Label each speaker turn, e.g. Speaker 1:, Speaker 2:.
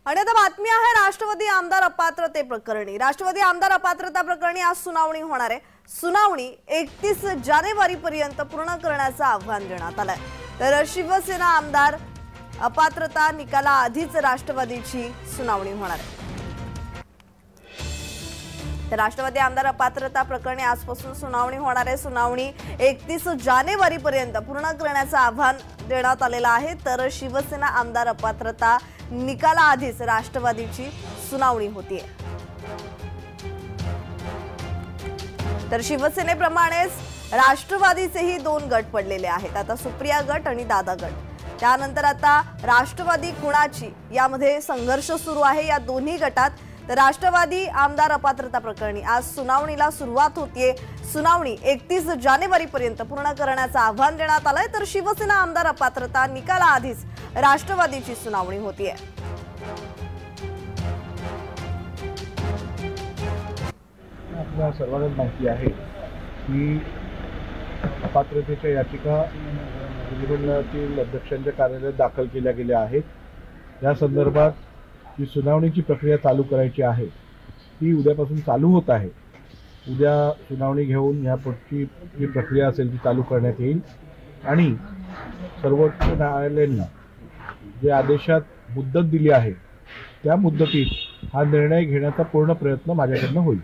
Speaker 1: आणि आता बातमी आहे राष्ट्रवादी आमदार अपात्रते प्रकरणी। राष्ट्रवादी आमदार अपात्रता प्रकरणी आज सुनावणी होणार आहे। सुनावणी 31 जानेवारी पर्यंत पूर्ण करण्याचं आव्हान देण्यात आलंय। तर शिवसेना आमदार अपात्रता निकालाआधीच राष्ट्रवादीची सुनावणी होणार आहे। तर राष्ट्रवादी आमदार अपात्रता प्रकरणी आजपासून सुनावणी होणार आहे। सुनावणी 31 जानेवारी पर्यंत पूर्ण करण्याचं आव्हान देण्यात आलेलं आहे। तर शिवसेना आमदार अपात्रता निकालाआधीच राष्ट्रवादीची सुनावणी होतीये। तर शिवसेनेप्रमाणेच राष्ट्रवादीचेही 2 गट पडलेले आहेत। आता सुप्रिया गट आणि दादा गट। त्यानंतर आता राष्ट्रवादी कुणाची यामध्ये संघर्ष सुरू आहे या दोन्ही गटात। तर राष्ट्रवादी आमदार अपात्रता प्रकरणी आज सुनावणीला सुरुवात होतीये। सुनावणी 31 जानेवारी पर्यंत पूर्ण करण्याचं आव्हान देण्यात आलंय। तर शिवसेना आमदार अपात्रता निकालाआधीच राष्ट्रवादीची सुनावणी होतीये।
Speaker 2: आपल्या सर्वांना माहिती आहे की अपात्रतेच्या याचिका विधिमंडळातील अध्यक्षांच्या कार्यालयात दाखल केल्या गेल्या आहेत। या संदर्भात जी सुनावणीची प्रक्रिया चालू करायची आहे ती उद्यापासून चालू होत आहे। उद्या सुनावणी घेऊन या पुढची जी प्रक्रिया असेल ती चालू करण्यात येईल आणि सर्वोच्च न्यायालयाने जे आदेशात मुदत दिली आहे त्या मुदतीत हा निर्णय घेण्याचा पूर्ण प्रयत्न माझ्याकडून होईल।